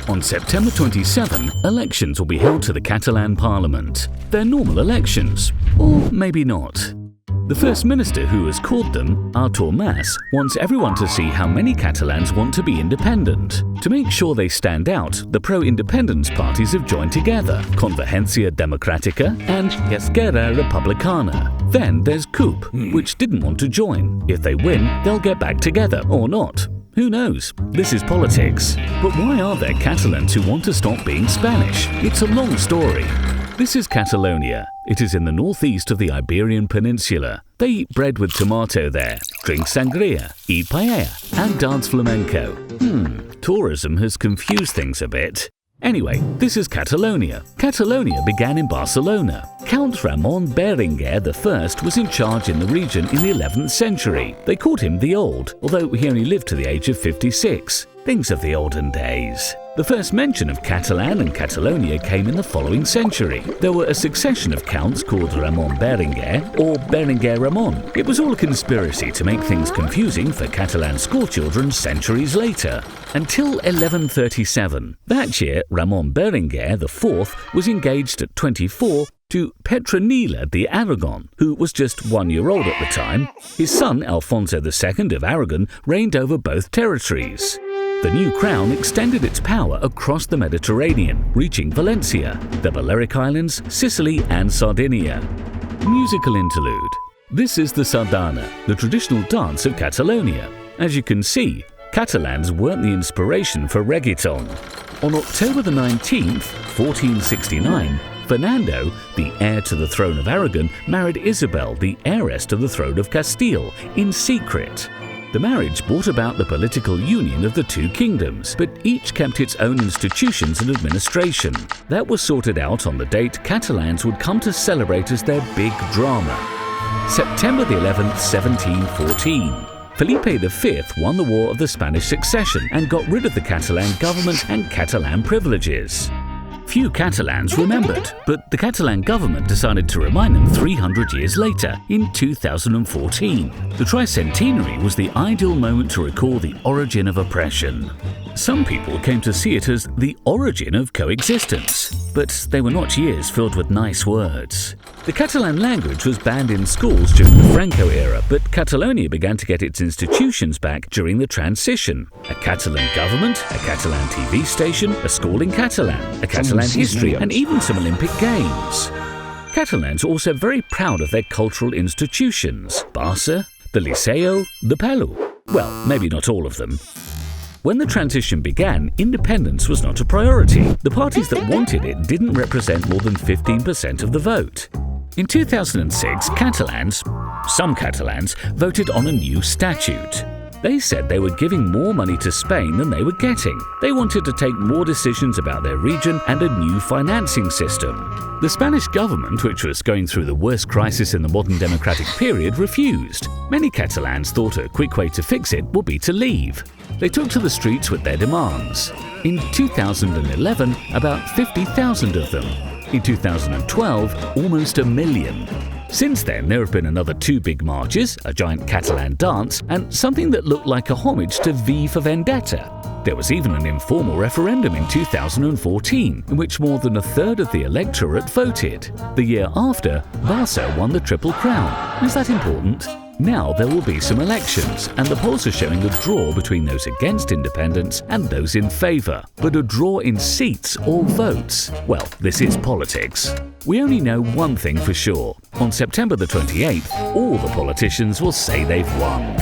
On September 27, elections will be held to the Catalan Parliament. They're normal elections, or maybe not. The First Minister who has called them, Artur Mas, wants everyone to see how many Catalans want to be independent. To make sure they stand out, the pro-independence parties have joined together, Convergència Democràtica and Esquerra Republicana. Then there's CUP, which didn't want to join. If they win, they'll get back together, or not. Who knows? This is politics. But why are there Catalans who want to stop being Spanish? It's a long story. This is Catalonia. It is in the northeast of the Iberian Peninsula. They eat bread with tomato there, drink sangria, eat paella, and dance flamenco. Tourism has confused things a bit. Anyway, this is Catalonia. Catalonia began in Barcelona. Count Ramon Berenguer I was in charge in the region in the 11th century. They called him the Old, although he only lived to the age of 56. Things of the olden days. The first mention of Catalan and Catalonia came in the following century. There were a succession of counts called Ramon Berenguer or Berenguer Ramon. It was all a conspiracy to make things confusing for Catalan schoolchildren centuries later. Until 1137. That year, Ramon Berenguer IV was engaged at 24 to Petronila de Aragon, who was just 1 year old at the time. His son, Alfonso II of Aragon, reigned over both territories. The new crown extended its power across the Mediterranean, reaching Valencia, the Balearic Islands, Sicily and Sardinia. Musical interlude. This is the sardana, the traditional dance of Catalonia. As you can see, Catalans weren't the inspiration for reggaeton. On October the 19th, 1469, Fernando, the heir to the throne of Aragon, married Isabel, the heiress to the throne of Castile, in secret. The marriage brought about the political union of the two kingdoms, but each kept its own institutions and administration. That was sorted out on the date Catalans would come to celebrate as their big drama. September the 11th, 1714. Felipe V won the War of the Spanish Succession and got rid of the Catalan government and Catalan privileges. Few Catalans remembered, but the Catalan government decided to remind them 300 years later, in 2014. The tricentenary was the ideal moment to recall the origin of oppression. Some people came to see it as the origin of coexistence, but they were not years filled with nice words. The Catalan language was banned in schools during the Franco era, but Catalonia began to get its institutions back during the transition. A Catalan government, a Catalan TV station, a school in Catalan, a Catalan history, and even some Olympic Games. Catalans are also very proud of their cultural institutions. Barça, the Liceo, the Palau. Well, maybe not all of them. When the transition began, independence was not a priority. The parties that wanted it didn't represent more than 15% of the vote. In 2006, some Catalans, voted on a new statute. They said they were giving more money to Spain than they were getting. They wanted to take more decisions about their region and a new financing system. The Spanish government, which was going through the worst crisis in the modern democratic period, refused. Many Catalans thought a quick way to fix it would be to leave. They took to the streets with their demands. In 2011, about 50,000 of them. In 2012, almost 1 million. Since then, there have been another 2 big marches, a giant Catalan dance, and something that looked like a homage to V for Vendetta. There was even an informal referendum in 2014, in which more than a third of the electorate voted. The year after, Barça won the Triple Crown. Is that important? Now there will be some elections, and the polls are showing a draw between those against independence and those in favour. But a draw in seats or votes? Well, this is politics. We only know one thing for sure. On September the 28th, all the politicians will say they've won.